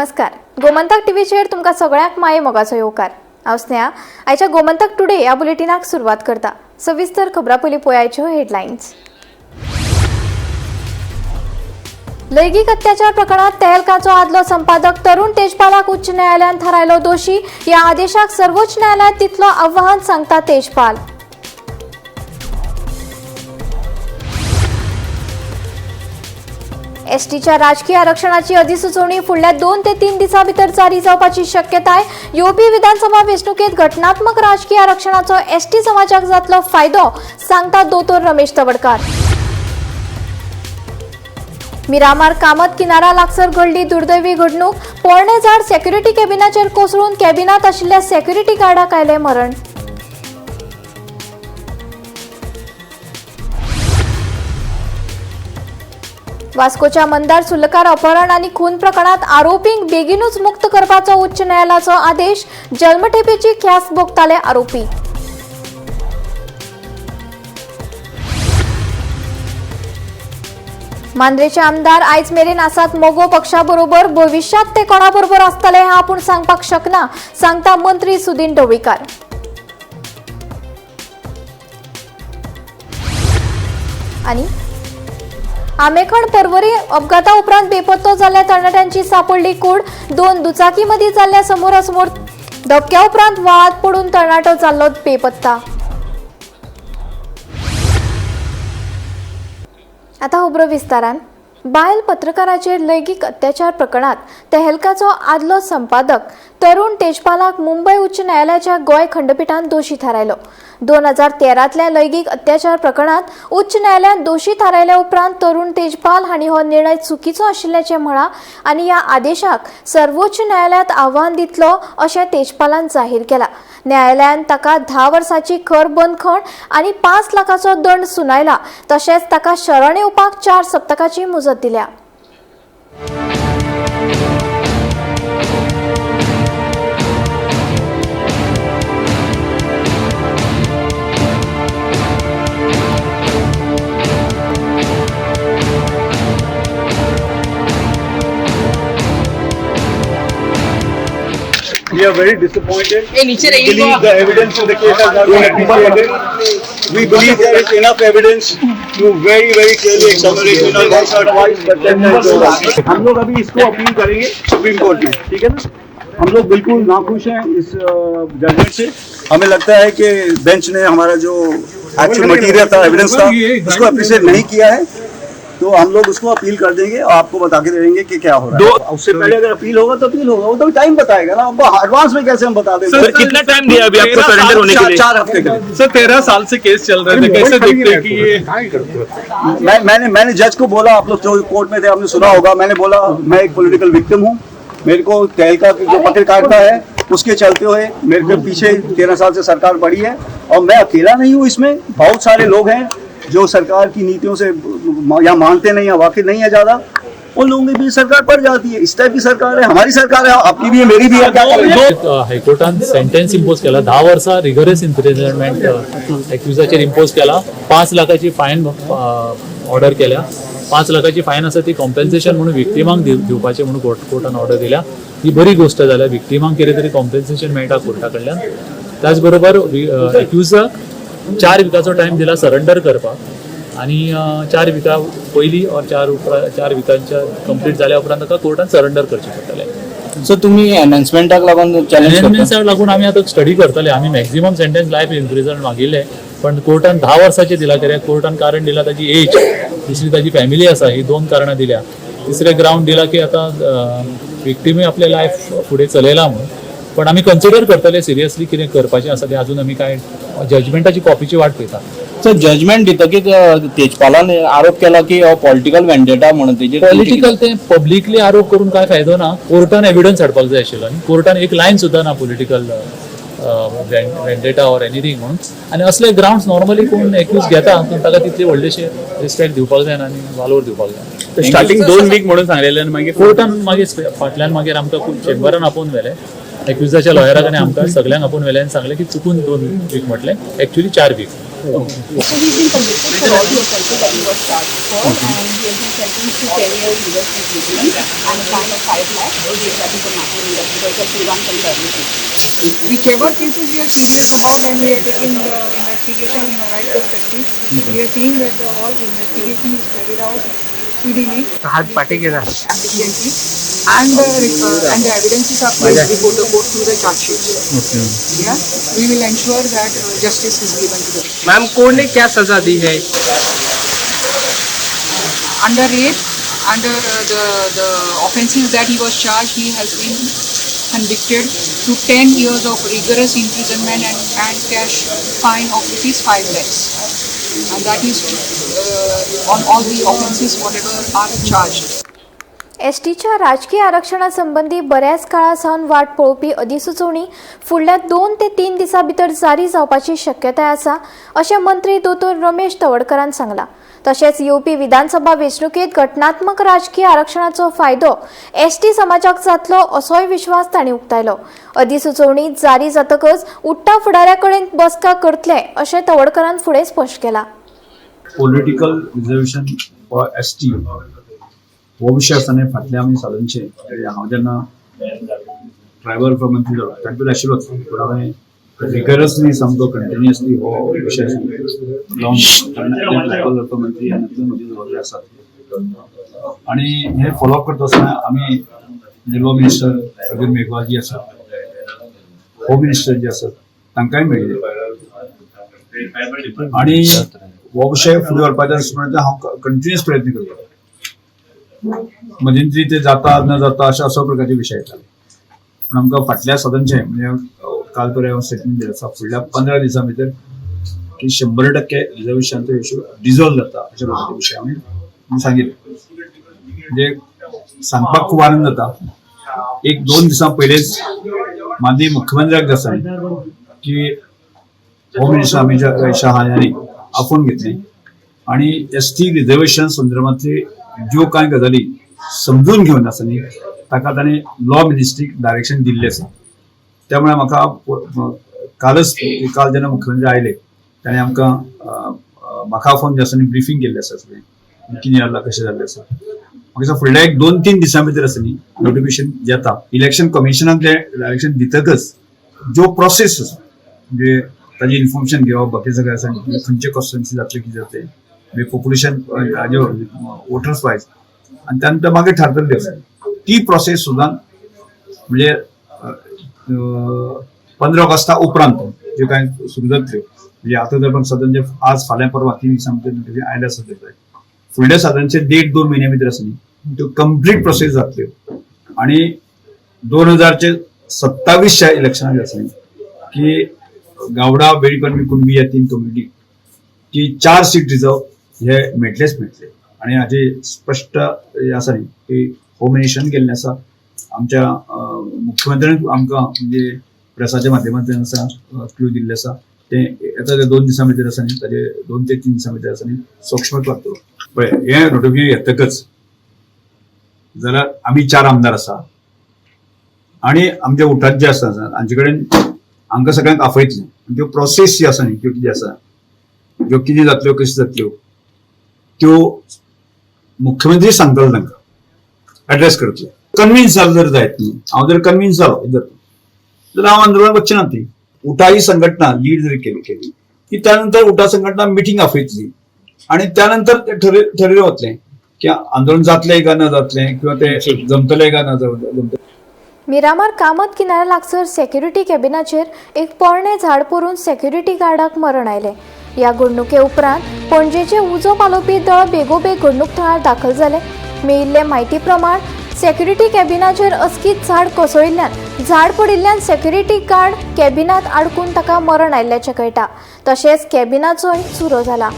नमस्कार. गोमंतक टीव्हीचेर तुमकां सगळ्यांक माये मोगाचो येवकार. हांव स्नेहा. आयच्या गोमंतक टुडे ह्या बुलेटिनाक सुरवात करता. सविस्तर खबरां पयलीं पळयाच्यो हेडलायन्स. लैंगिक अत्याचार प्रकरणात तेहलकाचो आदलो संपादक तरुण तेजपालाक उच्च न्यायालयान थारायलो दोशी. ह्या आदेशाक सर्वोच्च न्यायालयात तितलो आव्हान सांगता तेजपाल. एसटीच्या राजकीय आरक्षणाची अधिसुचोवणी फुडल्या 2 ते 3 दिसां भितर जारी जावपाची शक्यताय. येवपी विधानसभा वेंचणुकेत घटनात्मक राजकीय आरक्षणाचो एसटी समाजाक जातलो फायदो, सांगता दोतोर रमेश तवडकार. मिरामार कामत किनारा लागसर घडली दुर्दैवी घडणूक. पोरणे झाड सेक्युरिटी कॅबिनाचेर कोसळून कॅबिनात आशिल्ल्या सेक्युरिटी गार्डाक आयलें मरण. वास्कोच्या मंदार सुर्लकार अपहरण आनी खून प्रकरणात आरोपींक बेगीनूच मुक्त करपाचो उच्च न्यायालयाचो आदेश. जल्मठेपेची ख्यास्त भोगताले आरोपी. मांद्रेचे आमदार आयज मेरेन आसात मोगो पक्षा बरोबर. भविष्यात ते कोणा बरोबर आसतले हें आपूण सांगपाक शकना, सांगता मंत्री सुदीन ढवळीकार. आनी आमेखण पर्वरी अपघाता उपरांत बेपत्तो जाल्ल्या तरणाट्यांची सापडली कूड. 2 दुचाकी मदीं जाल्ल्या समोरासमोर धपक्या उपरांत व्हाळांत पडून तरणाटो जाल्लो बेपत्ता. आतां खबरो विस्तारान. बायल पत्रकाराचेर लैंगिक अत्याचार प्रकरणात तेहलकाचो आदलो संपादक तरुण तेजपालाक मुंबय उच्च न्यायालयाच्या गोंय खंडपीठान दोशी थारायलो. 2013तल्या लैंगिक अत्याचार प्रकरणात उच्च न्यायालयान दोशी थारायल्या उपरांत तरुण तेजपाल हांणी हो निर्णय चुकीचो आशिल्ल्याचें म्हणा आनी ह्या आदेशाक सर्वोच्च न्यायालयात आव्हान दितलो अशें तेजपालान जाहीर केलां. न्यायालयान ताका 10 वर्सांची खर बंदखण आनी 5 लाखांचो दंड सुनायला. तशेंच ताका शरण येवपाक 4 सप्तकाची मुजत दिल्या. We are very disappointed. We believe the evidence in the case has not been rectified. We believe there is enough evidence to very clearly exonerate him once or twice, but then हम लोग अभी इसको appeal करेंगे supreme court में, ठीक है ना? हम लोग बिल्कुल नाखुश हैं इस जजमेंट से. हमें लगता है कि बेंच ने हमारा जो एक्चुअल मटेरियल था, एविडेंस था, उसको अप्रिशिएट नहीं किया है. तो हम लोग उसको अपील कर देंगे और आपको बता के देंगे कि क्या हो रहा है. उससे पहले अगर अपील होगा तो अपील होगा, वो तो टाइम बताएगा ना. अब एडवांस में कैसे हम बता देंगे? सर कितना टाइम दिया अभी आपको सरेंडर होने के लिए? 4 हफ्ते का. सर 13 साल से केस चल रहे थे, कैसे देखते हैं कि ये मैंने जज को बोला, आप लोग जो कोर्ट में थे आपने सुना होगा, मैंने बोला मैं एक पॉलिटिकल विक्टिम हूँ. मेरे को तहलका जो पत्रकारिता है उसके चलते हुए मेरे को पीछे 13 साल से सरकार पड़ी है और मैं अकेला नहीं हूँ इसमें. बहुत सारे लोग हैं जो सरकार की नीतियों से या मानते नहीं या वाकिफ नहीं है ज्यादा. उन लोगों की भी सरकार पड़ जाती है. इस टाइप की सरकार है, हमारी सरकार है, आपकी भी है, मेरी भी है. क्या करें? हायकोर्टान सेंटेन्स इम्पोज केला 10 वर्सां रिगरस इम्प्रिजनमेंट एक्युजाचेर इम्पोज केला. 5 लाखाची फायन ऑर्डर केल्या. 5 लाखाची फायन आसा ती कॉम्पेन्सेशन म्हणून विक्टिमांक दिवपाचें म्हणून कोर्टान ऑर्डर दिल्या. ही बरी गोष्ट जाल्या. विक्टिमांक कितें तरी कॉम्पेन्सेशन मेळटा कोर्टा कडल्यान. त्याच बरोबर एक्युजाक 4 विकाचो टायम दिला सरेंडर करपाक आनी 4 विका पयलीं और 4 विकांच्या कंप्लीट जाल्या उपरांत ताका कोर्टान सरेंडर करचें पडटलें. सो तुम्ही एनहान्समेंटाक लागून चॅलेंज लागून आमी आतां स्टडी करतले. आमी मॅक्झिमम सेंटेन्स लायफ इम्प्रिजन मागिल्ले, पण कोर्टान 10 वर्सांचे दिला. कित्याक कोर्टान कारण दिला ताची एज, दुसरी ताची फॅमिली आसा, ही 2 कारणां दिल्या. तिसरें ग्रावंड दिला की आतां विक्टिमी आपलें लायफ फुडें चलयला म्हणून. पण आमी कन्सिडर करतले सिरियसली कितें करपाचें आसा तें. अजून आमी कांय जजमेंटाची कॉपीची वाट पळयता. सो जजमेंट दितकीच तेजपालान आरोप केला की पॉलिटिकल वेंडेटा म्हणून तेजेर पॉलिटिकल ते पब्लिकली आरोप करून काय फायदो ना. कोर्टान एविडन्स हाडपाक जाय आशिल्लो आनी कोर्टान एक लायन सुद्दां ना पॉलिटिकल वेंडेटा ऑर एनिथींग म्हणून. आनी असले ग्राउंड्स नॉर्मली कोण एक्यूज घेता पूण ताका तितले व्हडलेशे रिस्पेक्ट दिवपाक जायना आनी वालोर दिवपाक जाय. स्टार्टिंग 2 वीक म्हणून सांगलेले मागीर कोर्टान मागीर फाटल्यान मागीर आमकां खूब चेंबरान आपोवन व्हेले. एक्युजाच्या लॉयराक आनी आमकां सगळ्यांक आपोवन व्हेले आनी सांगलें की चुकून 2 वीक म्हटलें, actually 4 week. So he's been convicted for all the offences that he was charged for, and he has been sentenced to 10 years reverse imprisonment and a fine of 5 lakhs. That is the maximum that because of Sriram conservancy. Whichever cases we are serious about and we are taking the investigation in the right perspective, we are seeing that all investigation is carried out speedily, efficiently, and the evidences are placed before the court through the charge sheet. Yeah, we will ensure that justice is given to the victim. Ma'am court ने क्या सजा दी है? Under rape, under the offences that he was charged, he has been convicted to 10 years of rigorous imprisonment and cash fine of ₹5 lakhs. And that is on all the offences whatever are charged. एसटीच्या राजकीय आरक्षणासंबंधी बऱ्याच काळासावन वाट पळोवपी अधिसुचोवणी फुडल्या 2 ते 3 दिसां भितर जारी जावपाची शक्यताय आसा अशें मंत्री दोतोर रमेश तवडकरान सांगला. तशेंच येवपी विधानसभा वेंचणुकेंत घटनात्मक राजकीय आरक्षणाचो फायदो एसटी समाजाक जातलो असोय विश्वास तांणी उक्तायलो. अधिसुचोवणी जारी जातकच उट्टा फुडाऱ्या कडेन बसका करतले अशें तवडकरान फुडें स्पश्ट केलां. पॉलिटिकल रिजर्वेशन फॉर एसटी हो विशय आसतना फाटल्या आमी सादारणशे हांव जेन्ना ट्रायबल मंत्री जालो तातूंत आशिल्लोच पूण हांवें रिगरसली सामको कंटिन्युअसली हो विशय ट्रायबल मंत्री आनी म्हजी जबाबदारी आसा आनी हे फॉलोअप करता आसतना आमी लॉ मिनिस्टर प्रवीण मेघवाल जी आसा, होम मिनिस्टर जे आसात तांकांय मेळिल्ले आनी हो विशय फुडें व्हरपाचो आसता हांव कंटिन्युअस प्रयत्न करता. मध्यंतरी ते जाता न जाता अशा प्रकारचे विशय येतात पण आमकां फाटल्या सदनचे म्हणजे काल पर्याय स्टेटमेंट दिलें आसा फुडल्या 15 दिसां भितर की 100% रिजर्वेशनचो इश्यू डिझॉल्व जाता अशा प्रकारचे विशय हांवें सांगितले. म्हणजे सांगपाक खूब आनंद जाता. 1-2 दिसां पयलेच माननीय मुख्यमंत्र्याक जे आसा की होम मिनिस्टर अमित शाह हांणी आफोवन घेतली आणि एसटी रिजर्वेशन संदर्भातले ज्यो कांय गजाली समजून घेवन आसा न्ही ताका ताणें लॉ मिनिस्ट्रीक डायरेक्शन दिल्लें आसा. त्यामुळे म्हाका काल जेन्ना मुख्यमंत्री आयले ताणें आमकां म्हाका फोन जे आसा न्ही ब्रिफींग केल्लें आसा सगळें कितें जालां कशें जाल्लें आसा. म्हाका दिसता फुडल्या 1-2-3 दिसां भितर आसा न्ही नोटिफिकेशन येता. इलेक्शन कमिशनाक तें डायरेक्शन दितकच ज्यो प्रोसेस आसा म्हणजे ताजें इन्फॉर्मेशन घेवप बाकी सगळें आसा खंयचे कॉन्स्टिट्युएन्सी जातले कितें जातलें म्हणजे पॉप्युलेशन वोटर्स वायज आनी त्यानंतर मागीर थारतली आसा ती प्रोसेस सुद्दां म्हणजे 15 ऑगस्टा उपरांत ज्यो कांय सुरू जातल्यो म्हणजे आतां जर सदन जे आज फाल्यां परवा 3 दिसां भितर आयल्या आसा फुडल्या सादारणचे 1.5-2 म्हयन्या भितर आसा न्ही त्यो कंप्लीट प्रोसेस जातल्यो आनी 2027च्या इलेक्शनाक जे आसा न्ही की गावडा बेळीपल्ली कुणबी ह्या 3 कम्युनिटी की 4 सीट रिजर्व हे मेळटलेच मेळटले आणि हाजे स्पष्ट आसा न्ही की होम मिनिस्टरान केल्लें आसा. आमच्या मुख्यमंत्र्यान आमकां म्हणजे प्रेसाच्या माध्यमांतल्यान आसा क्लू दिल्ले आसा ते येता ते 2 दिसां भितर आसा न्ही ताजे 2 ते 3 दिसां भितर आसा न्ही सूक्ष्म करतलो. पळय हे नोटिफिकेशन येतकच जाल्यार आमी 4 आमदार आसा आणि आमच्या उठात जे आसा हांचे कडेन आमकां सगळ्यांक आफयतले त्यो प्रोसेस जी आसा न्ही त्यो कितें आसा ज्यो कितें जातल्यो कश्यो जातल्यो त्यो मुख्यमंत्री सांगतलो तांकां एड्रेस करतले. कन्विन्स जालो जर जायत न्ही हांव जर कन्विन्स जालो जाल्यार हांव आंदोलनाक वचचें ना. ती उठा ही संघटना लीड जर केली की त्यानंतर उठा संघटना मिटींग आफयतली आणि त्यानंतर ते ठरयलें वतलें की आंदोलन जातलें काय न जातलें किंवा ते जमतलें काय न जमतलें. मिरामार कामत किनाऱ्या लागसर सेक्युरिटी कॅबिनाचेर एक पोरणे झाड पडून सेक्युरिटी गार्डाक मरण आयलें. ह्या घडणुके उपरांत पणजेचे उजो पालोवपी दळ बेगोबेग घडणूक थळार दाखल जाले. मेळिल्ले म्हायती प्रमाण सेक्युरिटी कॅबिनाचेर अस्कीत झाड कोसळिल्ल्यान झाड पडिल्ल्यान सेक्युरिटी गार्ड कॅबिनात आडकून ताका मरण आयिल्ल्याचें कळटा. तशेंच कॅबिनाचोय चुरो जाला.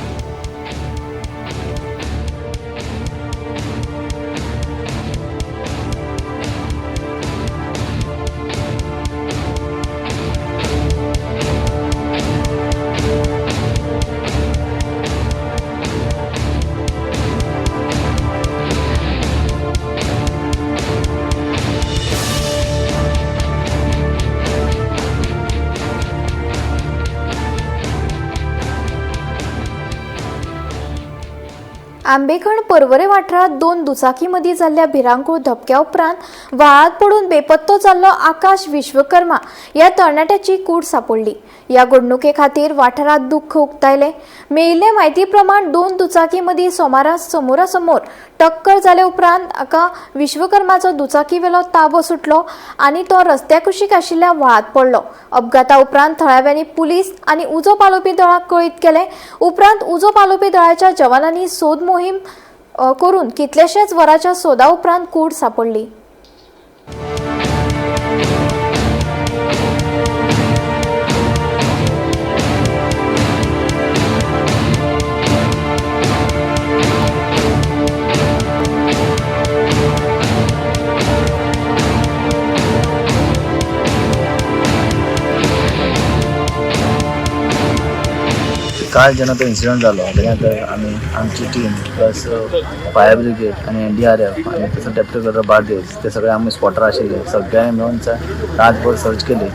आंबेखण पर्वरे वाठारात 2 दुचाकीमदी जाल्ल्या भिरांकूळ धपक्या उपरांत व्हाळात पडून बेपत्तो जाल्लो आकाश विश्वकर्मा या तरणाट्याची कूड सापडली. या घडणुके खातीर वाठारात दुख्ख उक्तायले. मेळिल्ले म्हायती प्रमाण 2 दुचाकीमदी सोमारास समोरासमोर टक्कर जाल्या उपरांत आका विश्वकर्माचो दुचाकीवेलो ताबो सुटलो आनी तो रस्त्या कुशीक आशिल्ल्या व्हाळात पडलो. अपघाता उपरांत थळाव्यांनी पुलीस आनी उजो पालोवपी दळाक कळीत केले. उपरांत उजो पालोवपी दळाच्या जवानांनी सोद मोहीम करून कितलेशेच वरांच्या सोदा उपरांत कूड सापडली. काल जेन्ना तो इन्सिडंट जालो तेन्ना आमी आमची टीम प्लस फायर ब्रिगेड आनी NDRF आनी तसो डेप्युटी कलेक्टर बार्देस ते सगळे आमी स्पॉटार आशिल्ले. सगळ्यांनी मेळून रातभर सर्च केली.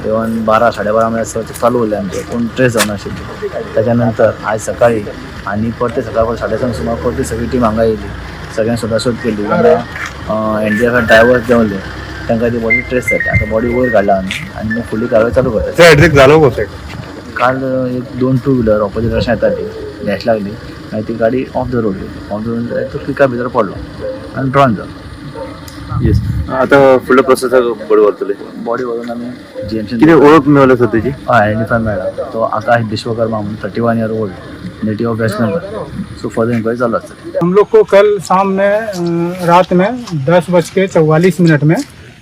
इवन 12-12:30 म्हळ्यार सर्च चालू उरले आमचे पूण ट्रेस जावना आशिल्ली. त्याच्या नंतर आज सकाळी आनी परते सकाळ 7:30 सुमार परती सगळी टीम हांगा येयली. सगळ्यांनी सोदाशोध केली. NDRF ड्रायव्हर देंवले तांकां ती बॉडी ट्रेस जाता. आतां बॉडी वयर काडला आमी आनी फुडली कारवाय चालू करता. काल एक 2 टू व्हिलर ऑपोजीट रस्त्यान येता ती डॅश लागली आनी ती गाडी ऑफ द रोड तो पिका भितर पडलो आनी ड्रॉन जालो. येस आता फुडल्या प्रोसेसाक बॉडी व्हरतले. बॉडी व्हरून आमी GMC कितें वळख मेळ्ळ्या सद्याची? आयडेंटिफाय मेळ्ळा. तो आकाश विश्वकर्मा म्हणून 31 year old native of West Bengal. So further inquiry चालू आसता. हम लोग को कल शाम में रात में 10:44 में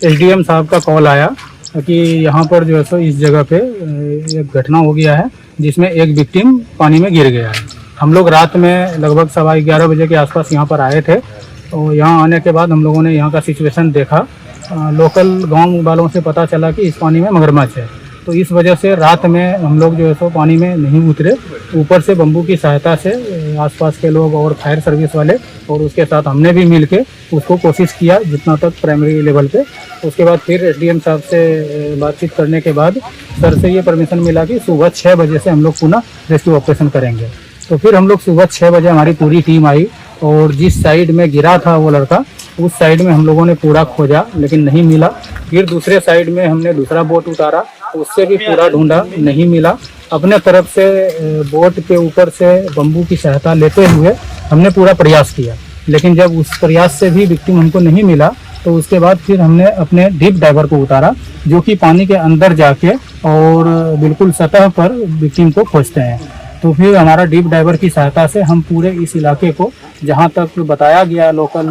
SDM साहब का कॉल आया कि यहाँ पर जो है सो इस जगह पे एक घटना हो गया है जिसमें एक विक्टिम पानी में गिर गया है. हम लोग रात में लगभग 11:15 बजे के आसपास यहाँ पर आए थे. तो यहाँ आने के बाद हम लोगों ने यहाँ का सिचुएशन देखा. लोकल गांव वालों से पता चला कि इस पानी में मगरमच्छ है. तो इस वजह से रात में हम लोग जो है सो पानी में नहीं उतरे. ऊपर से बम्बू की सहायता से आसपास के लोग और फायर सर्विस वाले और उसके साथ हमने भी मिल के उसको कोशिश किया जितना तक प्राइमरी लेवल पे. उसके बाद फिर SDM साहब से बातचीत करने के बाद सर से ये परमिशन मिला कि सुबह 6 बजे से हम लोग पुनः रेस्क्यू ऑपरेशन करेंगे. तो फिर हम लोग सुबह 6 बजे हमारी पूरी टीम आई और जिस साइड में गिरा था वो लड़का उस साइड में हम लोगों ने पूरा खोजा लेकिन नहीं मिला. फिर दूसरे साइड में हमने दूसरा बोट उतारा, उससे भी पूरा ढूंढा, नहीं मिला. अपने तरफ से बोट के ऊपर से बम्बू की सहायता लेते हुए हमने पूरा प्रयास किया लेकिन जब उस प्रयास से भी विक्टिम हमको नहीं मिला तो उसके बाद फिर हमने अपने डीप डाइवर को उतारा जो कि पानी के अंदर जाके और बिल्कुल सतह पर विक्टिम को खोजते हैं. तो फिर हमारा डीप डाइवर की सहायता से हम पूरे इस इलाके को जहाँ तक बताया गया लोकल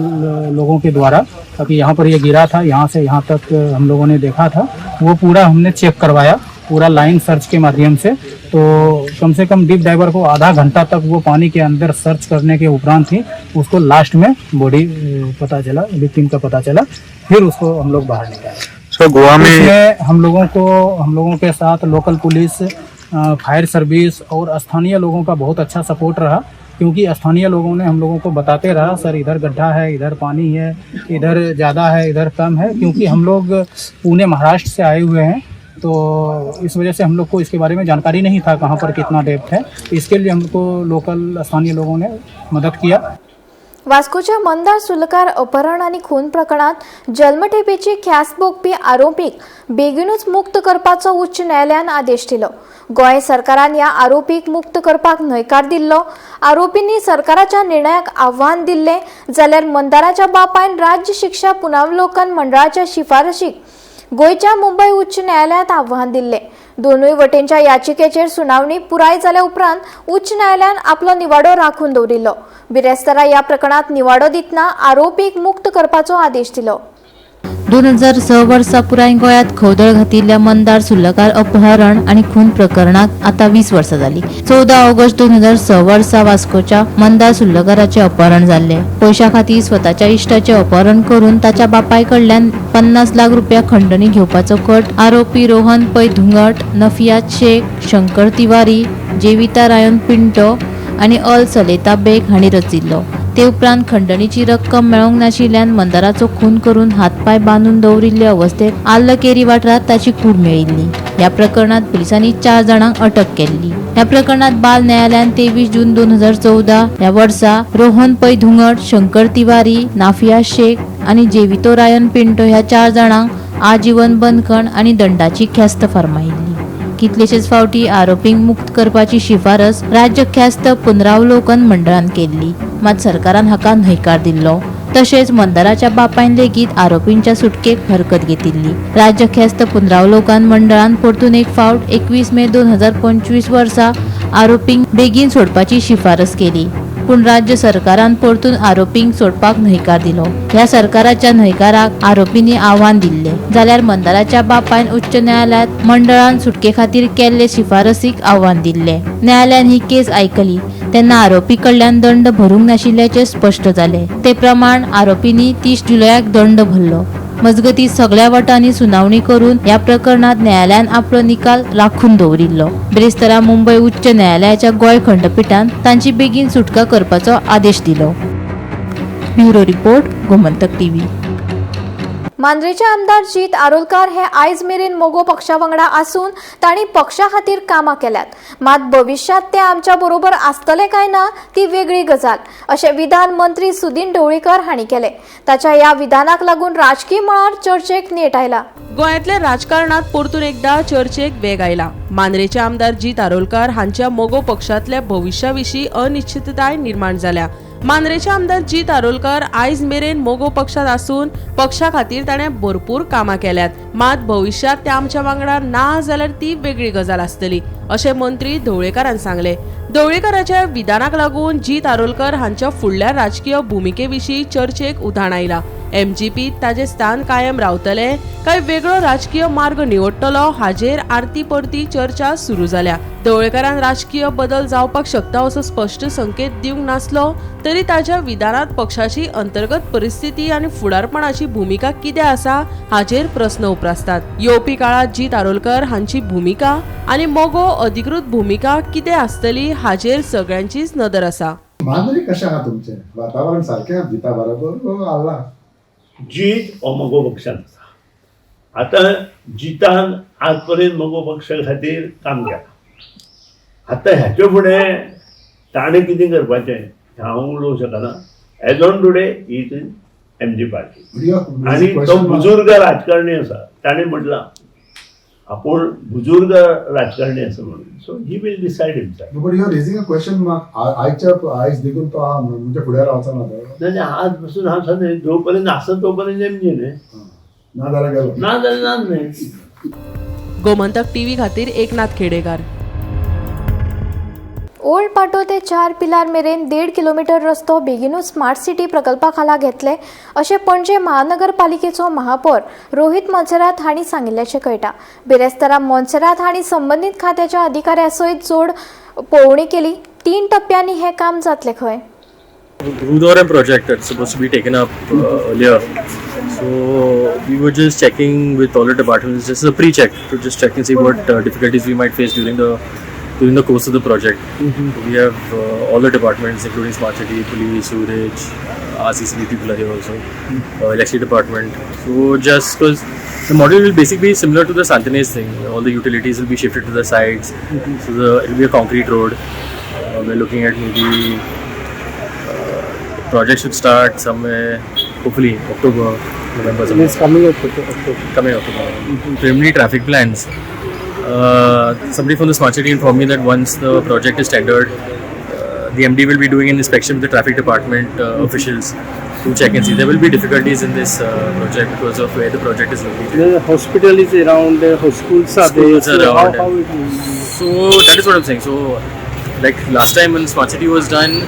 लोगों के द्वारा कि यहाँ पर ये गिरा था, यहाँ से यहाँ तक हम लोगों ने देखा था, वो पूरा हमने चेक करवाया पूरा लाइन सर्च के माध्यम से. तो कम से कम डीप डाइवर को आधा घंटा तक वो पानी के अंदर सर्च करने के उपरांत ही उसको लास्ट में बॉडी पता चला, विक्टिम का पता चला. फिर उसको हम लोग बाहर निकाले. सो गोवा में हम लोगों के साथ लोकल पुलिस, फायर सर्विस और स्थानीय लोगों का बहुत अच्छा सपोर्ट रहा क्योंकि स्थानीय लोगों ने हम लोगों को बताते रहा सर इधर गड्ढा है, इधर पानी है, इधर ज़्यादा है, इधर कम है. क्योंकि हम लोग पुणे महाराष्ट्र से आए हुए हैं तो इस वजह से हम लोग को इसके बारे में जानकारी नहीं था कहाँ पर कितना डेप्थ है. इसके लिए हमको लोकल स्थानीय लोगों ने मदद किया. वास्कोच्या मंदार सुलकार अपहरण आणि खून प्रकरणात जल्मठेपेची ख्यास्त भोगपी आरोपीक बेगीनूच मुक्त करपाचो उच्च न्यायालयान आदेश दिलो. गोंय सरकारान ह्या आरोपीक मुक्त करपाक न्हयकार दिल्लो. आरोपींनी सरकाराच्या निर्णयाक आव्हान दिल्ले जाल्यार मंदाराच्या बापायन राज्य शिक्षा पुनरावलोकन मंडळाच्या शिफारशीक गोयच्या मुंबय उच्च न्यायालयात आव्हान दिल्ले. दोनूय वटेंच्या याचिकेचेर सुनावणी पुराय जाल्या उपरांत उच्च न्यायालयान आपलो निवाडो राखून दवरिल्लो. बिरेस्तारा ह्या प्रकरणात निवाडो दितना आरोपीक मुक्त करपाचो आदेश दिलो. 2006 वर्सा पुराय गोंयांत खवदळ घातिल्ल्या मंदार सुर्लकार अपहरण आणि खून प्रकरणाक आता 20 वर्सां जाली. 14 ऑगस्ट 2006 वर्सा वास्कोच्या मंदार सुर्लकाराचे अपहरण जाल्ले. पैशा खातीर स्वताच्या इश्टाचे अपहरण करून ताच्या बापाय कडल्यान 50 लाख रुपया खंडणी घेवपाचो कट आरोपी रोहन पै धुंगट, नफियात शेख, शंकर तिवारी, जेविता रायन पिंटो आणि अल सलेता बेग हांणी रचिल्लो. ते उपरांत खंडणीची रक्कम मेळोंक नाशिल्ल्यान मंदाराचो खून करून हातपाय बांदून दवरिल्ले अवस्थेत आल्लकेरी वाठारांत ताची कूड मेळिल्ली. या प्रकरणात पोलिसांनी 4 जाणांक अटक केली. या प्रकरणात बाल न्यायालयान 23 जून 2014 या वर्सा रोहन पै धुंगड, शंकर तिवारी, नाफिया शेख आणि जेवितो रायन पिंटो ह्या 4 जाणांक आजीवन बंदखण आणि दंडाची ख्यास्त फर्मायिल्ली. कितलेशेच फावटी आरोपींक मुक्त करपाची शिफारस राज्य ख्यास्त पुनरावलोकन मंडळान केल्ली, मात सरकारान हाका न्हयकार दिल्लो. तशेंच मंदाराच्या बापायन लेगीत आरोपींच्या सुटकेक हरकत घेतिल्ली. राज्य ख्यास्त पुनरावलोकन मंडळान परतून एक फावट 21 मे 2025 वर्सा आरोपींक बेगीन सोडपाची शिफारस केली, पूण राज्य सरकारान परतून आरोपींक सोडपाक न्हयकार दिलो. ह्या सरकाराच्या न्हयकाराक आरोपींनी आव्हान दिल्ले जाल्यार मंदाराच्या बापायन उच्च न्यायालयात मंडळान सुटके खातीर केल्ले शिफारसीक आव्हान दिल्ले. न्यायालयान ही केस आयकली तेन्ना आरोपी कडल्यान दंड भरूंक नाशिल्ल्याचे स्पश्ट जाले. ते प्रमाण आरोपींनी 30 जुलयाक दंड भरलो. मजगती सगळ्या वटांनी सुनावणी करून या प्रकरणात न्यायालयान आपलो निकाल राखून दवरिल्लो. बिरेस्तारा मुंबय उच्च न्यायालयाच्या गोंय खंडपीठान तांची बेगीन सुटका करपाचो आदेश दिलो. Bureau report, Gomantak TV. मांद्रेचे आमदार जीत आरोलकार हे आयज मेरेन मोगो पक्षा वांगडा आसून तांणी पक्षा खातीर कामां केल्यात, मात भविष्यात ते आमच्या बरोबर आसतले काय ना ती वेगळी गजाल अशें विधान मंत्री सुदीन ढवळीकर हांणी केले. ताच्या ह्या विधानाक लागून राजकीय मळार चर्चेक नेट आयला. गोंयांतल्या राजकारणात परतून एकदा चर्चेक वेग आयला. मांद्रेचे आमदार जीत आरोलकार हांच्या मोगो पक्षांतल्या भविष्या विशीं अनिश्चितताय निर्माण जाल्या. मांद्रेचे आमदार जीत आरोलकार आयज मेरेन मोगो पक्षात आसून पक्षा खातीर ताणें भरपूर कामां केल्यात, मात भविष्यात ते आमच्या वांगडा ना जाल्यार ती वेगळी गजाल आसतली अशें मंत्री ढवळीकरान सांगले. ढवळीकराच्या विधानाक लागून जीत आरोलकर हांच्या फुडल्या राजकीय भुमिके विशीं चर्चेक उधाण आयला. एमजीपीत ताजें स्थान कायम रावतले काय वेगळो राजकीय मार्ग निवडटलो हाचेर आरती परती चर्चा सुरू जाल्या. ढवळीकरान राजकीय बदल जावपाक शकता असो स्पश्ट संकेत दिवंक नासलो तरी ताच्या विधानात पक्षाची अंतर्गत परिस्थिती आनी फुडारपणाची भूमिका कितें आसा हाचेर प्रस्न उपरासतात. येवपी काळात जीत आरोलकर हांची भूमिका आनी मोगो अधिकृत भूमिका कितें आसतली हाचेर सगळ्यांचीच नदर आसा. मांद्रे कशें आहा तुमचें वातावरण सारकें जिता बरोबर आला? जीत हो मोगो पक्षांत आसा. आतां जितान आज पर्यंत मोगो पक्षा खातीर काम केलां. आतां हेचे फुडें ताणें कितें करपाचें हांव उलोवंक शकना. As on today he is in MG party आनी तो बुजुर्ग राजकारणी आसा. ताणें म्हटलां आपूण बुजुर्ग राजकारणी आसा म्हणून. So he will decide himself. But you are raising a question mark. आयज देखून तो आहा म्हणजे फुडें रावचो ना तो. नाही आज पासून हांव सांगता जो पर्यंत आसा तो पर्यंत एमजी न्ही. ना जाल्यार गेलो. ना जाल्यार ना न्ही. गोमंतक टीव्ही खातीर एकनाथ खेडेकार. ओल्ड पाटो ते 4 पिलार मेरेन 1.5 किलोमीटर रस्तो बेगीनूच स्मार्ट सिटी प्रकल्पा खाला घेतले अशें पणजे महानगरपालिकेचो महापौर रोहित मोन्सेरात हांणी सांगिल्ल्याचें कळटा. बिरेस्तारा मोन्सेरात हांणी संबंदीत खात्याच्या अधिकाऱ्यां सयत जोड पळोवणी केली. 3 टप्प्यांनी हे काम जातलें खंय. Rudorem project that's supposed to be taken up earlier. So we were just checking with all the departments. This is a pre-check to just check and see what difficulties we might face during the course of the project. We have all the departments, including Smart City, Police, Sewerage, RCCB people are here also, Electricity Department. So just because the model will basically be similar to the Santinez thing, all the utilities will be shifted to the sides. So it will be a concrete road. We're looking at maybe project should start somewhere, hopefully October, November. It's coming October. Coming October. Preliminary traffic plans. Somebody from the Smart City informed me that once the project is tendered, the MD will be doing an inspection with the traffic department officials to check and see. There will be difficulties in this project because of where the project is located. The hospital is around, schools are there. Schools are around. How it is? So that is what I'm saying. So like last time when Smart City was done,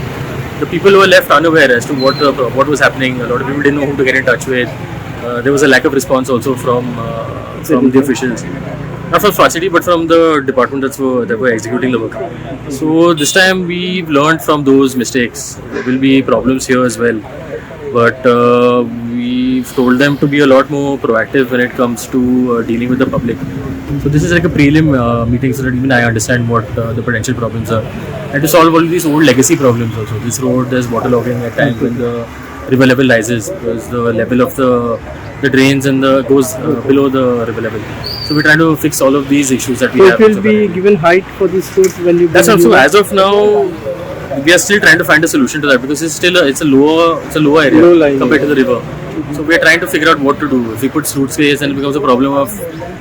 the people were left unaware as to what was happening. A lot of people didn't know who to get in touch with. There was a lack of response also from the officials. Not from Smart City, but from the department that were executing the work. So this time we've learned from those mistakes. There will be problems here as well, but we've told them to be a lot more proactive when it comes to dealing with the public. So this is like a prelim meeting so that even I understand what the potential problems are, and to solve all these old legacy problems also. This road, there's waterlogging at times when the river level rises because the level of the drains and goes below the river level. So we're trying to fix all of these issues that we have. It will be given height for these roads when you. That's also as of now. We are still trying to find a solution to that because it's still a lower area Low lying compared to the river. So we are trying to figure out what to do. If we put sluice gates, then it becomes a problem of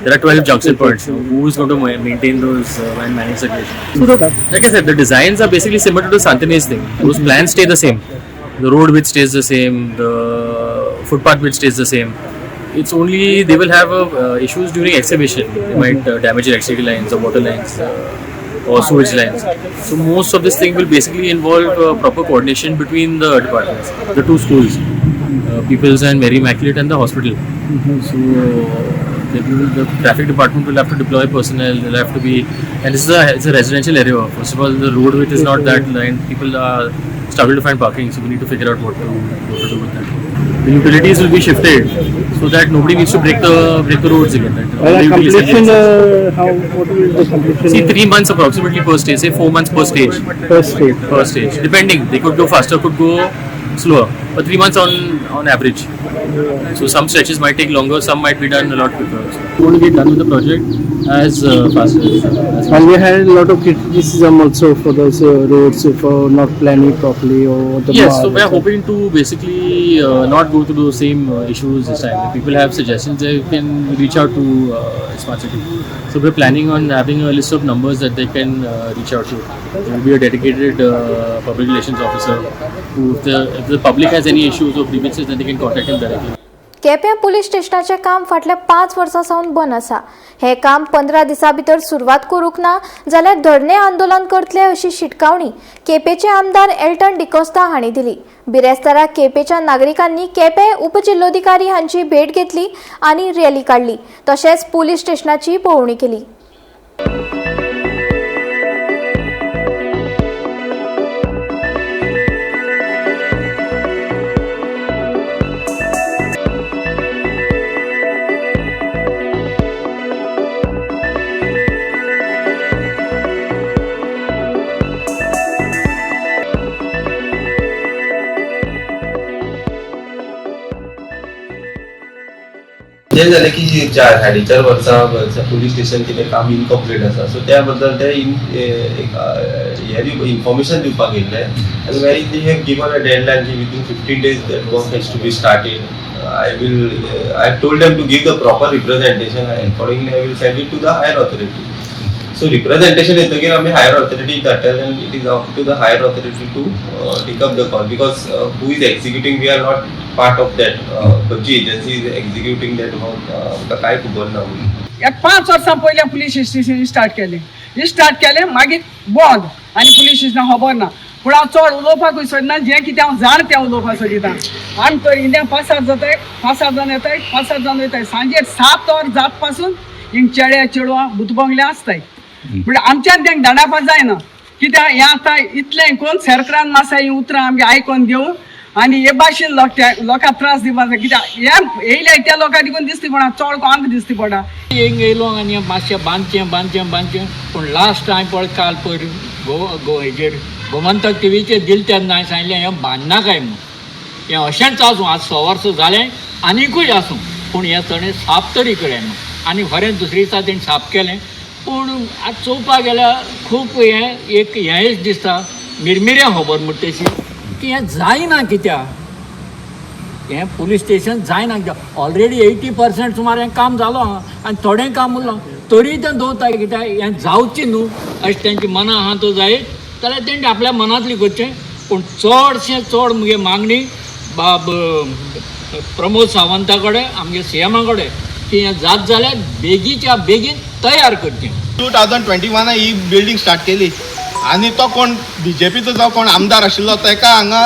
there are 12 junction points. So who is going to maintain those and manage the situation? So like I said, the designs are basically similar to the Santinese thing. Those plans stay the same. The road width stays the same. The footpath width stays the same. It's only they will have issues during excavation. They might damage electricity lines or water lines. Or sewage lines. So most of this thing will basically involve proper coordination between the departments, the two schools, People's and Mary Immaculate and the hospital. So the traffic department will have to deploy personnel. They'll have to be, and it's a residential area. First of all, the road width is not that line. People are struggle to find parking, so we need to figure out what to do with that. The utilities will be shifted so that nobody needs to break the roads again. Completion, what will the completion? See, 3 months approximately per stage, say 4 months per stage. Per stage. Depending, they could go faster, could go slower, but 3 months on average. So some stretches might take longer, some might be done a lot quicker. So we want to get done with the project as fast as And we had a lot of criticism also for those roads for not planning properly or the. Yes, so we are hoping to basically not go through those same issues this time. If people have suggestions, they can reach out to Smart City. So we're planning on having a list of numbers that they can reach out to. There will be a dedicated public relations officer who, if the public has any issues or grievances, then they can contact him directly. केप्यां police स्टेशनाचें काम फाटल्या 5 वर्सां सावन बंद आसा. हे काम 15 दिसां भितर सुरवात करूंक ना जाल्यार धरणे आंदोलन करतले अशी शिटकावणी केपेचे आमदार एल्टन डिकोस्ता हांणी दिली. बिरेस्तारा केपेच्या नागरिकांनी केपे उपजिल्लोधिकारी हांची भेट घेतली आनी रॅली काडली. तशेंच पुलीस स्टेशनाची पळोवणी केली. जे जालें की 4.5 वर्सां पुलीस स्टेशन कितें काम इनकम्प्लीट आसा सो त्या बद्दल ते इन्फॉर्मेशन दिवपाक येयल्ले आनी very they have given a deadline की within 15 days that work has to be started. I told them to give the proper representation and accordingly I will send it to the higher authority. So representation is again आमी higher authority धाडटात and it is up to the higher authority to take up the call because who is executing, we are not part of that. खंयची agency is executing that work आमकां कांय खबर ना. 5 वर्सां पयलीं police station start केलें मागीर बंद आनी पुलीस स्टेशनाक खबर ना. पूण हांव चड उलोवपाक सोदना, जें कितें हांव जाण तें उलोवपाक सोदिता. आमी तर इंडिया 5-7 जाताय, 5-7 जाण येताय, 5-7 जाण वयताय. सांजे 7 वर जात पासून हिंग चेड्या चेडवां भुतबंगले आसताय. पूण आमच्यान तेंक धाडपाक जायना कित्याक हें आतां इतलें करून सरकारान मातशें ही उतरां आमगे आयकोन घेवन आनी हे भाशेन लोकांक त्रास दिवपाक जाय. कित्याक हें येयल्या त्या लोकांक देखून दिसती पडा, चड आमकां दिसती पडा. हिंग येयलो आनी मातशें बांदचें पूण लास्ट टायम पळय काल पयर हेजेर गोमंतक टीव्हीचेर दिले तेन्ना हांवें सांगलें हें बांदनाकाय म्हूण. हें अशेंच आसूं, आज 6 वर्सां जालें आनीकूय आसूं, पूण हें ताणें साप तरी कळना. आनी खरें दुसरे दिसा तेणें साप केलें. पूण आज चोवपाक गेल्यार खूब हेंच दिसता मिरमिऱ्या खबर म्हणटा तशी की हें जायना. कित्याक हें पुलीस स्टेशन जायना कित्याक ऑलरेडी 80% सुमार हें काम जालो आनी थोडें काम उरलां तरी तें दवरता. कित्याक हें जावचें न्हू अशें तेंची मनां आहा तो जायत जाल्यार तेंचे आपल्या मनांतली करचें. पूण चड मुगे मागणी बाब प्रमोद सावंता कडेन आमगे CMा कडेन की हें जात जाल्यार बेगीच्या बेगीन तयार करचें. 2021 ही बिल्डींग स्टार्ट केली आनी तो कोण BJPचो जो कोण आमदार आशिल्लो तेका हांगा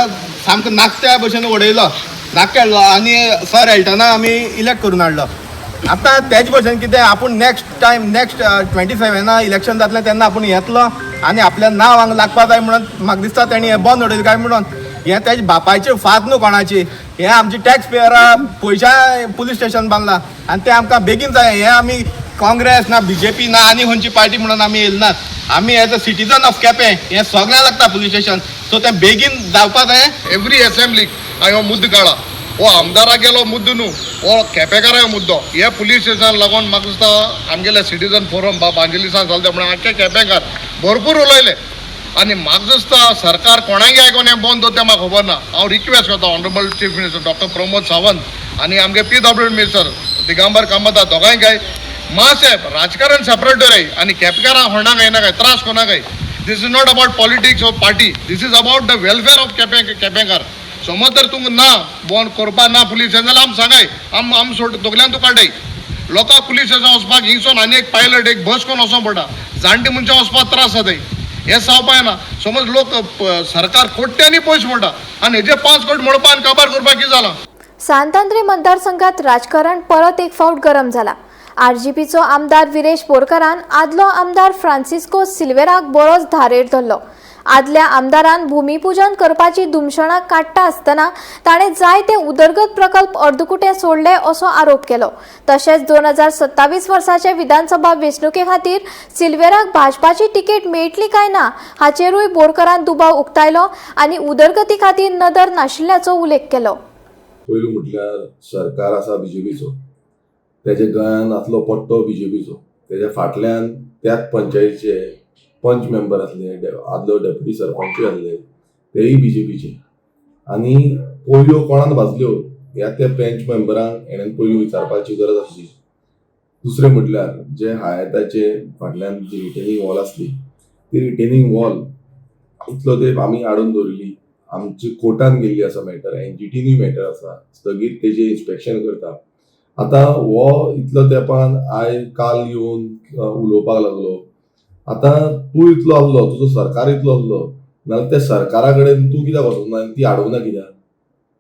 सामको नाकत्या भशेन उडयलो, नाकेळ्ळो आनी सर एल्टना आमी इलेक्ट करून हाडलो. आतां तेच भशेन कितें आपूण नेक्स्ट 27 इलेक्शन जातलें तेन्ना आपूण येतलो आनी आपल्या नांव हांगा लागपा जाय म्हणून म्हाका दिसता तेणी हें बंद उडयलें काय म्हणून. हें तेजे बापायची फात न्हू कोणाची, हें आमची टॅक्स पेयरा पयशा पुलीस स्टेशन बांदलां आनी तें आमकां बेगीन जाय. हें आमी काँग्रेस ना BJP ना आनी खंयची पार्टी म्हणून आमी येयलनात. आमी as a citizen of Quepem हें सगळ्यांक लागता पुलीस स्टेशन. सो तें बेगीन जावपा जाय. एवरी असेंब्लीक हांवें हो मुद्दो काडला हो आमदाराक गेलो मुद्दो न्हू, हो केपेकाराक मुद्दो. हे पुलीस स्टेशन लागून म्हाका दिसता आमगेले सिटीजन फोरम बांजिलिसान चलता म्हणून आख्खे केपेकार भरपूर उलयले. आनी म्हाका दिसता सरकार कोणागे आयकोन हें बंद दवरता म्हाका खबर ना. हांव रिक्वेस्ट करता honourable chief minister doctor Pramod Sawant आनी आमगे PWD मिनिस्टर दिगंबर कामत दोगांयकाय मातशें राजकारण सेपरेट दवराय आनी केपेकारां होणाक येनाकाय त्रास कोनाकाय. This is not about politics of party, this is about the welfare of केपेकार. समज तर तुमकां ना बंद करपा ना पुलीस स्टेशन जाल्यार आमी सांगाय, आम सोड तोगल्यान तूं काडय. लोकांक पुलीस स्टेशन वचपाक हिंगसून आनी एक पायलट एक बस करून वचों पडटा. जाणटे मनशां वचपाक त्रास जाताय. हे जावपा येना. समज लोक सरकार कोट्यांनी पयस म्हणटा आनी हेजे 5 कोटी म्हणपा आनी काबार करपाक कितें जालां. सांतांद्री मतदारसंघात राजकारण परत एक फावट गरम झाला. RGPचो आमदार विरेश बोरकारान आदलो आमदार फ्रांसिस्को सिल्वेराक बरोच धारेर धरलो. आदल्या आमदारान भूमिपूजन करपाची दुमशणां काडटा आसतना ताणें जायते उदरगत प्रकल्प अर्दकुटे सोडले असो आरोप केलो. तशेंच 2027 वर्साचे विधानसभा वेंचणुके खातीर सिल्वेराक भाजपाची तिकेट मेळटली काय ना हाचेरूय बोरकारान दुबाव उक्तायलो आनी उदरगती खातीर नदर नाशिल्ल्याचो उल्लेख केलो. पयलू म्हटल्यार सरकार आसा BJPचो, तेजे गोंयान आसलो पट्टो BJPचो, तेज्या फाटल्यान त्याच पंचायतीचे पंच मेंबर आसले, आदलो डेप्युटी सरपंचूय आसले, तेय BJPचे. आनी पोलियो कोणान भाजल्यो ह्या त्या पंच मेंबरांक हेणेन पयलू विचारपाची गरज आसली. दुसरें म्हटल्यार जे हायताचे फाटल्यान जी रिटेनिंग वॉल आसली ती रिटेनिंग वॉल इतलो तेंप आमी हाडून दवरली. आमची कोर्टान गेल्ली आसा मॅटर, NGTनूय मॅटर आसा, स्थगीत तेजें इन्स्पेक्शन करता. आतां हो इतलो तेंपान काल येवन उलोवपाक लागलो. आतां तूं इतलो आसलो, तुजो सरकार इतलो आसलो, नाल्यार त्या सरकारा कडेन तूं कित्याक वचूंक ना आनी ती हाडूंक ना कित्याक?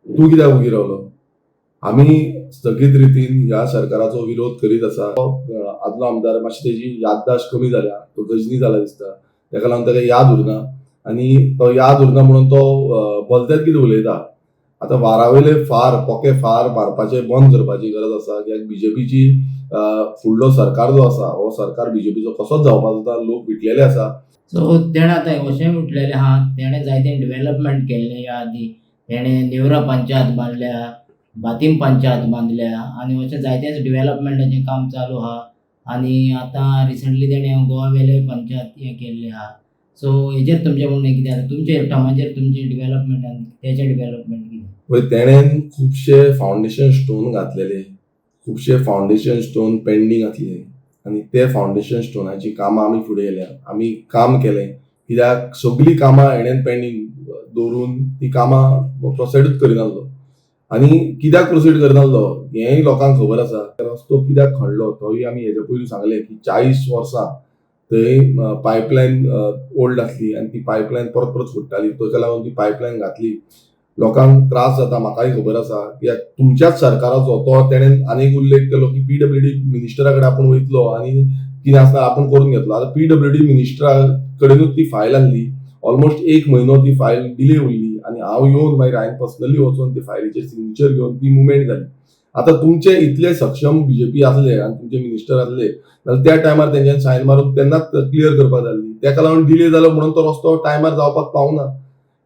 तूं कित्याक उगी रावलो? आमी स्थगीत रितीन ह्या सरकाराचो विरोध करीत आसा. आदलो आमदार मातशी तेजी याददाश्त कमी जाल्या, तो गजनी जाला दिसता, तेका लागून ताका याद उरना आनी तो याद उरना म्हणून तो बोलतेच कितें उलयता. आतां वारावयले पोके फार मारपाचे बंद करपाची गरज आसा. कित्याक BJPची फुडलो सरकार जो आसा हो सरकार BJPचो कसोच जावपाक जाता. लोक विटलेले आसा. सो तेणें आतां अशें म्हटलेलें आहा, तेणें जायते डेव्हलपमेंट केल्लें. ह्या आदी तेणें नेवरा पंचायत बांदल्या, बातीम पंचायत बांदल्या आनी अशें जायतेच डेव्हलपमेंटाचें काम चालू आहा. आनी आतां रिसंटली तेणें गोवावेले पंचायत हें केल्लें आहा. सो हेजेर तुमचें म्हणणें कितें आसा? तुमचे टर्माचेर तुमचें डेव्हलपमेंट आनी तेचें डेव्हलपमेंट कितें? पळय, तेणेन खुबशे फावंडेशन स्टोन घातलेले, खुबशे फावंडेशन स्टोन पेंडींग आसले आनी ते फावंडेशन स्टोनाची कामां आमी फुडें येयल्या. आमी काम केलें कित्याक सगळीं कामां हेणेन पेंडींग दवरून ती कामां प्रोसेडूच करिनासलो. आनी कित्याक प्रोसीड करनासलो हेंय लोकांक खबर आसा. रस्तो कित्याक खणलो तोय आमी हेजे पयलीं सांगलें की 40 वर्सां थंय पायपलायन ओल्ड आसली आनी ती पायपलायन परत परत फुट्टाली. ताका लागून ती पायपलायन घातली. लोकांक त्रास जाता, म्हाकाय खबर आसा. कित्याक तुमच्याच सरकाराचो तो तेणेन आनीक उल्लेख केलो की PWD मिनिस्टरा कडेन आपूण वयतलो आनी कितें आसता आपूण करून घेतलो. आतां PWD मिनिस्टरा कडेनूच ती फायल आहली. ऑलमोस्ट 1 म्हयनो ती फायल डिले उरली आनी हांव येवन मागीर हांवें पर्सनली वचून ती फायलीचेर सिग्नेचर घेवन ती मुवमेंट जाली. आतां तुमचे इतले सक्षम BJP आसले आनी तुमचे मिनिस्टर आसले जाल्यार त्या टायमार तेंच्यान सायन मारून तेन्नाच क्लियर करपाक जाल्ली. तेका लागून डिले जालो म्हणून तो रस्तो टायमार जावपाक पावना.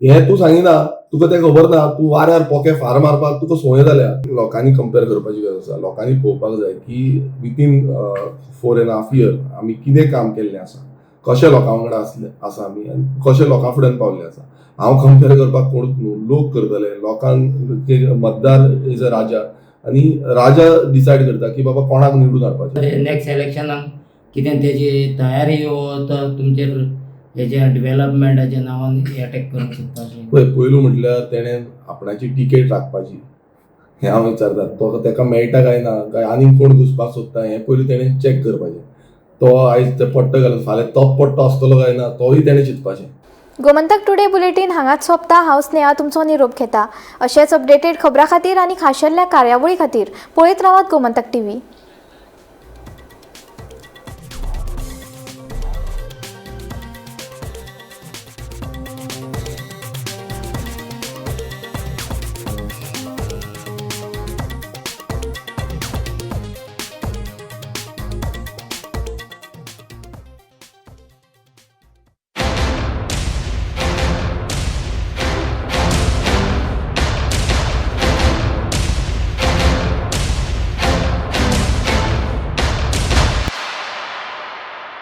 हें तूं सांगिना, तुका तें खबर ना. तूं वाऱ्यार पोके फार मारपाक तुका संवय जाल्या. लोकांनी कंपेर करपाची गरज आसा. लोकांनी पळोवपाक जाय की विथीन 4.5 years आमी कितें काम केल्लें आसा, कशें लोकां वांगडा आसा आमी आनी कशें लोकां फुड्यान पावल्ले आसा. हांव कंपेर करपाक कोणूच न्हू, लोक करतले. लोकांक मतदार इज अ राजा आनी राजा डिसायड करता की बाबा कोणाक निवडून हाडपाचें. नेक्स्ट इलेक्शनाक कितें तेजी तयारी तुमचेर हेजे डेव्हलपमेंटाच्या नांवान अटॅक करूंक सोदपाचें? पळय, पयलू म्हटल्यार तेणेन आपणाची टिकेट राखपाची हें हांव विचारता. तो तेका मेळटा काय ना काय आनीक कोण घुसपाक सोदता हें पयलीं तेणेन चॅक करपाचें. तो आयज ते पट्टो घालून फाल्यां तोच पट्टो आसतलो काय ना तोय तेणें चिंतपाचें. गोमंतक टुडे बुलेटीन हांगाच सोंपता. हांव स्नेहा तुमचो निरोप घेता. अशेच अपडेटेड खबरां खातीर आनी खाशेल्ल्या कार्यावळी खातीर पळयत रावात गोमंतक TV.